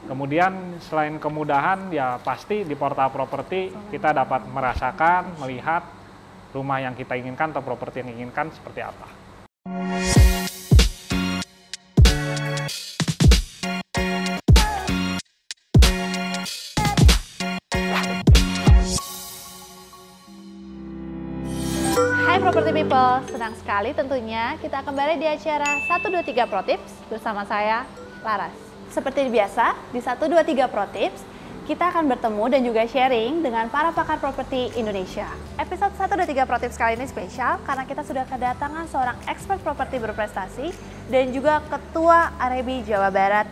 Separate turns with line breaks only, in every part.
Kemudian selain kemudahan, ya pasti di portal properti kita dapat merasakan, melihat rumah yang kita inginkan atau properti yang diinginkan seperti apa.
Hai Property People, senang sekali tentunya kita kembali di acara 123 Pro Tips bersama saya, Laras. Seperti biasa, di 123 Pro Tips, kita akan bertemu dan juga sharing dengan para pakar properti Indonesia. Episode 123 Pro Tips kali ini spesial karena kita sudah kedatangan seorang expert properti berprestasi dan juga Ketua Arebi Jawa Barat,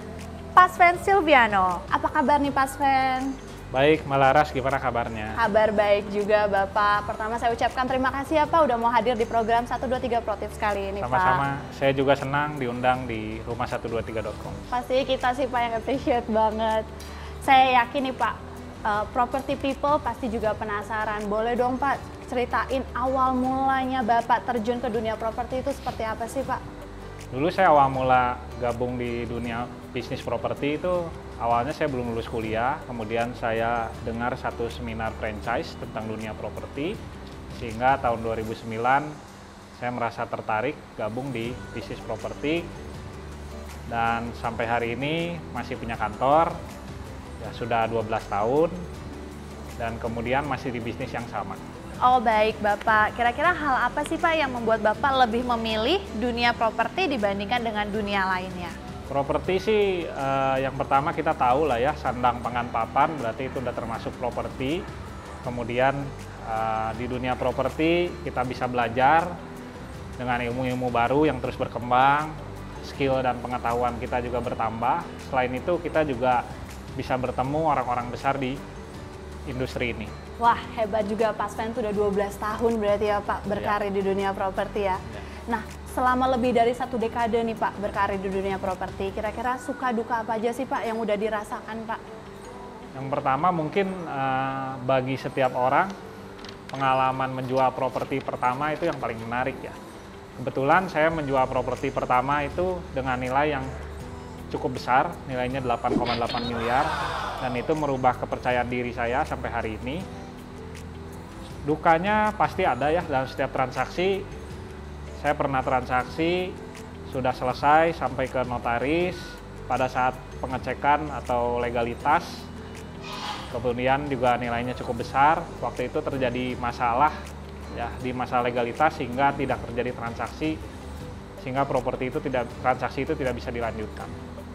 Pasven Silviano. Apa kabar nih Pasven?
Baik, Mbak Laras, gimana kabarnya?
Kabar baik juga Bapak. Pertama saya ucapkan terima kasih ya Pak udah mau hadir di program 123 Pro Tips kali ini Pak.
Sama-sama, saya juga senang diundang di rumah123.com.
Pasti kita sih Pak yang appreciate banget. Saya yakin nih Pak, property people pasti juga penasaran. Boleh dong Pak ceritain awal mulanya Bapak terjun ke dunia properti itu seperti apa sih Pak?
Dulu saya awal mula gabung di dunia bisnis properti itu, awalnya saya belum lulus kuliah, kemudian saya dengar satu seminar franchise tentang dunia properti, sehingga tahun 2009 saya merasa tertarik gabung di bisnis properti, dan sampai hari ini masih punya kantor, ya sudah 12 tahun, dan kemudian masih di bisnis yang sama.
Oh baik Bapak, kira-kira hal apa sih Pak yang membuat Bapak lebih memilih dunia properti dibandingkan dengan dunia lainnya?
Properti sih yang pertama kita tahu lah ya, sandang pangan papan berarti itu udah termasuk properti. Kemudian di dunia properti kita bisa belajar dengan ilmu-ilmu baru yang terus berkembang, skill dan pengetahuan kita juga bertambah. Selain itu kita juga bisa bertemu orang-orang besar di industri ini.
Wah hebat juga Pasven tuh udah 12 tahun berarti ya Pak berkarir di dunia properti ya. Nah selama lebih dari 1 dekade nih Pak berkarir di dunia properti, kira-kira suka duka apa aja sih Pak yang udah dirasakan Pak?
Yang pertama mungkin bagi setiap orang pengalaman menjual properti pertama itu yang paling menarik ya. Kebetulan saya menjual properti pertama itu dengan nilai yang cukup besar, nilainya 8,8 miliar, dan itu merubah kepercayaan diri saya sampai hari ini. Dukanya pasti ada ya dalam setiap transaksi. Saya pernah transaksi, sudah selesai sampai ke notaris, pada saat pengecekan atau legalitas, kemudian juga nilainya cukup besar, waktu itu terjadi masalah ya di masa legalitas sehingga tidak terjadi transaksi, sehingga transaksi itu tidak bisa dilanjutkan.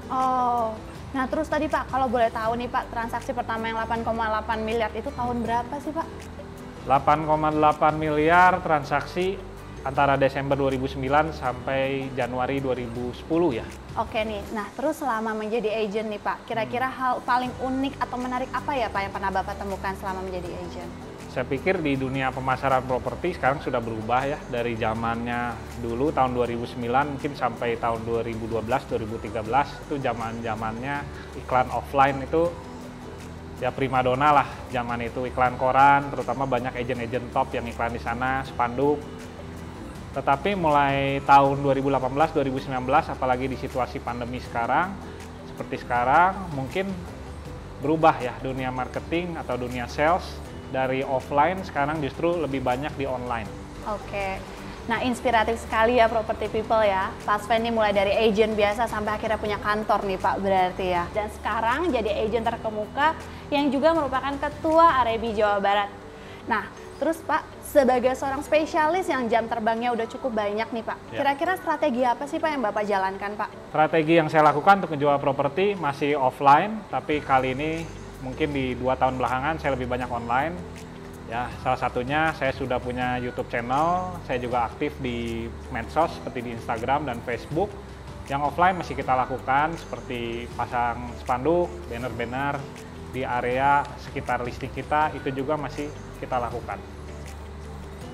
Oh, nah terus tadi Pak kalau boleh tahu nih Pak, transaksi pertama yang 8,8 miliar itu tahun berapa sih Pak?
8,8 miliar transaksi antara Desember 2009 sampai Januari 2010 ya.
Oke nih, nah terus selama menjadi agent nih Pak, kira-kira hal paling unik atau menarik apa ya Pak yang pernah Bapak temukan selama menjadi agent?
Saya pikir di dunia pemasaran properti sekarang sudah berubah ya, dari zamannya dulu tahun 2009 mungkin sampai tahun 2012, 2013 itu zamannya iklan offline itu ya primadona lah zaman itu, iklan koran, terutama banyak agen-agen top yang iklan di sana, spanduk. Tetapi mulai tahun 2018, 2019, apalagi di situasi pandemi sekarang, seperti sekarang, mungkin berubah ya dunia marketing atau dunia sales, dari offline sekarang justru lebih banyak di online.
Oke, nah inspiratif sekali ya property people ya. Pasven ini mulai dari agent biasa sampai akhirnya punya kantor nih Pak berarti ya. Dan sekarang jadi agent terkemuka yang juga merupakan Ketua Arebi Jawa Barat. Nah, terus Pak, sebagai seorang spesialis yang jam terbangnya udah cukup banyak nih Pak, kira-kira strategi apa sih Pak yang Bapak jalankan Pak?
Strategi yang saya lakukan untuk menjual properti masih offline, tapi kali ini mungkin di 2 tahun belakangan saya lebih banyak online. Ya, salah satunya saya sudah punya YouTube channel, saya juga aktif di medsos seperti di Instagram dan Facebook. Yang offline masih kita lakukan seperti pasang spanduk, banner-banner di area sekitar listing kita, itu juga masih kita lakukan.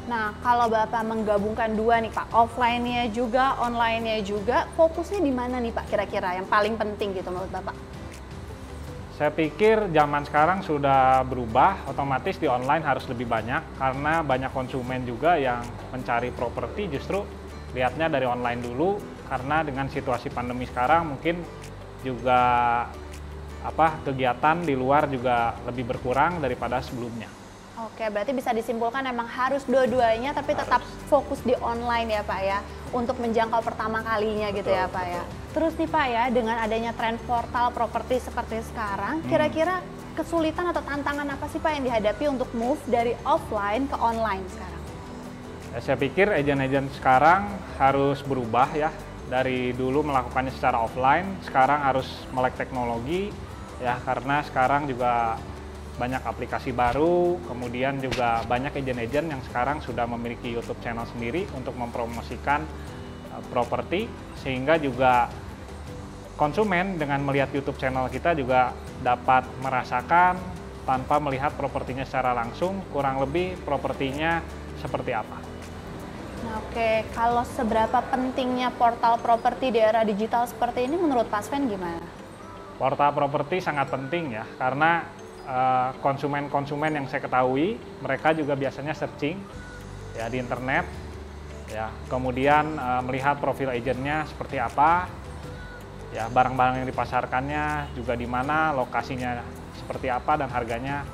Nah, kalau Bapak menggabungkan dua nih Pak, offline-nya juga, online-nya juga, fokusnya di mana nih Pak kira-kira yang paling penting gitu menurut Bapak?
Saya pikir zaman sekarang sudah berubah, otomatis di online harus lebih banyak karena banyak konsumen juga yang mencari properti justru lihatnya dari online dulu, karena dengan situasi pandemi sekarang mungkin juga kegiatan di luar juga lebih berkurang daripada sebelumnya.
Oke, berarti bisa disimpulkan emang harus dua-duanya tapi tetap fokus di online ya Pak ya, untuk menjangkau pertama kalinya gitu ya Pak ya. Terus nih Pak ya, dengan adanya tren portal properti seperti sekarang, kira-kira kesulitan atau tantangan apa sih Pak yang dihadapi untuk move dari offline ke online sekarang?
Ya, saya pikir agen-agen sekarang harus berubah ya, dari dulu melakukannya secara offline, sekarang harus melek teknologi ya, karena sekarang juga banyak aplikasi baru, kemudian juga banyak agen-agen yang sekarang sudah memiliki YouTube channel sendiri untuk mempromosikan properti, sehingga juga konsumen dengan melihat YouTube channel kita juga dapat merasakan tanpa melihat propertinya secara langsung, kurang lebih propertinya seperti apa.
Nah, oke, kalau seberapa pentingnya portal properti di era digital seperti ini menurut Pak Sven gimana?
Portal properti sangat penting ya, karena konsumen-konsumen yang saya ketahui, mereka juga biasanya searching ya di internet, ya, kemudian melihat profil agennya seperti apa, ya, barang-barang yang dipasarkannya juga di mana, lokasinya seperti apa, dan harganya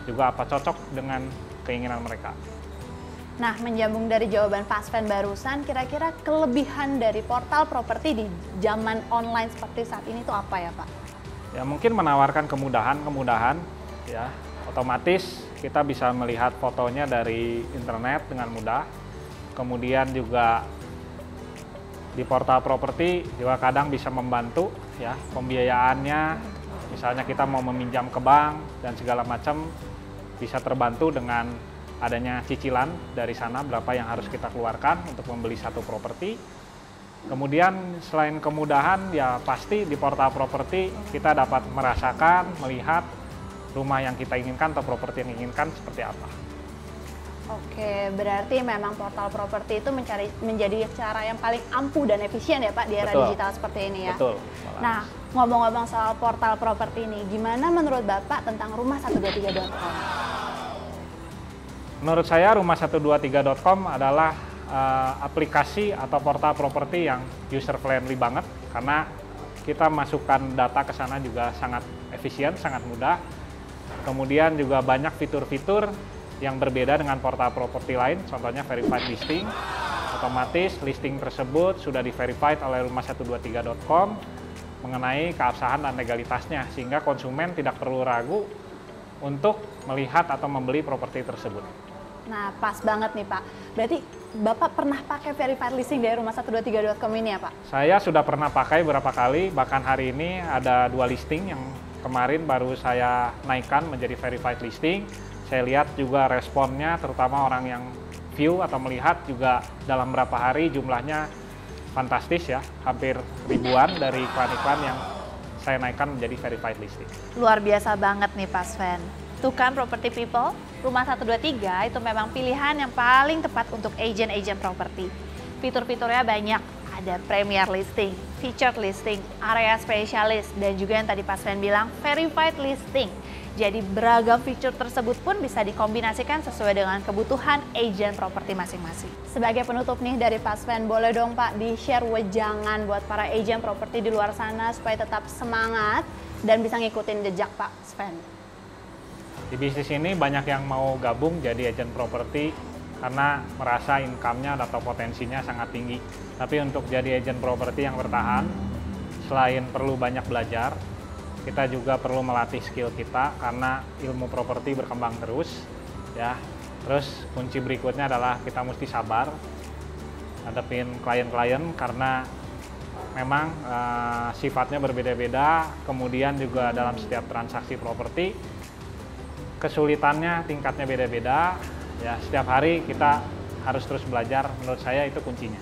juga apa cocok dengan keinginan mereka.
Nah, menyambung dari jawaban Pak Sven barusan, kira-kira kelebihan dari portal properti di zaman online seperti saat ini itu apa ya Pak?
Ya, mungkin menawarkan kemudahan ya, otomatis kita bisa melihat fotonya dari internet dengan mudah. Kemudian juga di portal properti juga kadang bisa membantu ya, pembiayaannya, misalnya kita mau meminjam ke bank dan segala macam bisa terbantu dengan adanya cicilan dari sana berapa yang harus kita keluarkan untuk membeli satu properti. Kemudian selain kemudahan, ya pasti di portal properti kita dapat merasakan, melihat rumah yang kita inginkan atau properti yang inginkan seperti apa.
Oke, berarti memang portal properti itu menjadi cara yang paling ampuh dan efisien ya Pak di era digital seperti ini ya.
Betul.
Nah, ngomong-ngomong soal portal properti ini, gimana menurut Bapak tentang rumah123.com?
Menurut saya rumah123.com adalah aplikasi atau portal properti yang user friendly banget, karena kita masukkan data ke sana juga sangat efisien, sangat mudah. Kemudian juga banyak fitur-fitur yang berbeda dengan portal properti lain, contohnya verified listing. Otomatis listing tersebut sudah di-verified oleh rumah123.com mengenai keabsahan dan legalitasnya, sehingga konsumen tidak perlu ragu untuk melihat atau membeli properti tersebut.
Nah, pas banget nih Pak. Berarti Bapak pernah pakai verified listing dari rumah123.com ini ya Pak?
Saya sudah pernah pakai beberapa kali, bahkan hari ini ada 2 listing yang kemarin baru saya naikkan menjadi verified listing. Saya lihat juga responnya, terutama orang yang view atau melihat juga dalam berapa hari jumlahnya fantastis ya, hampir ribuan dari iklan-iklan yang saya naikkan menjadi verified listing.
Luar biasa banget nih Pak Sven. Tuh kan property people, Rumah123 itu memang pilihan yang paling tepat untuk agen-agen properti. Fitur-fiturnya banyak, ada premier listing, featured listing, area spesialis, dan juga yang tadi Pak Sven bilang verified listing. Jadi beragam fitur tersebut pun bisa dikombinasikan sesuai dengan kebutuhan agen properti masing-masing. Sebagai penutup nih dari Pak Sven, boleh dong Pak di-share wejangan buat para agen properti di luar sana supaya tetap semangat dan bisa ngikutin jejak Pak Sven.
Di bisnis ini banyak yang mau gabung jadi agen properti karena merasa income-nya atau potensinya sangat tinggi. Tapi untuk jadi agen properti yang bertahan, selain perlu banyak belajar, kita juga perlu melatih skill kita karena ilmu properti berkembang terus ya. Terus kunci berikutnya adalah kita mesti sabar hadapin klien-klien karena memang sifatnya berbeda-beda. Kemudian juga dalam setiap transaksi properti kesulitannya tingkatnya beda-beda ya. Setiap hari kita harus terus belajar, menurut saya itu kuncinya.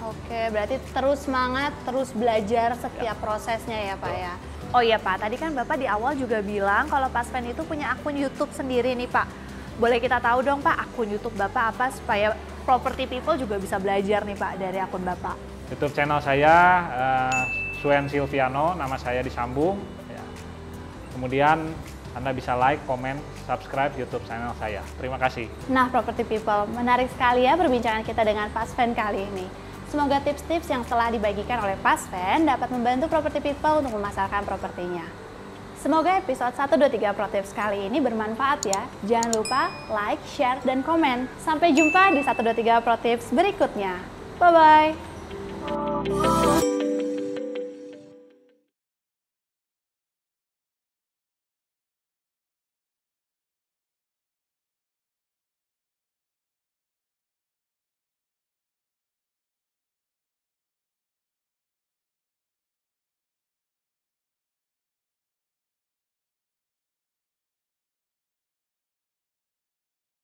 Oke, berarti terus semangat, terus belajar setiap prosesnya ya Pak ya. Oh iya Pak, tadi kan Bapak di awal juga bilang kalau Pak Sven itu punya akun YouTube sendiri nih Pak. Boleh kita tahu dong Pak akun YouTube Bapak apa supaya property people juga bisa belajar nih Pak dari akun Bapak?
YouTube channel saya Sven Silviano, nama saya disambung ya. Kemudian Anda bisa like, komen, subscribe YouTube channel saya. Terima kasih.
Nah property people, menarik sekali ya perbincangan kita dengan Pak Sven kali ini. Semoga tips-tips yang telah dibagikan oleh Pak Sven dapat membantu property people untuk memasarkan propertinya. Semoga episode 123 Pro Tips kali ini bermanfaat ya. Jangan lupa like, share, dan komen. Sampai jumpa di 123 Pro Tips berikutnya. Bye-bye.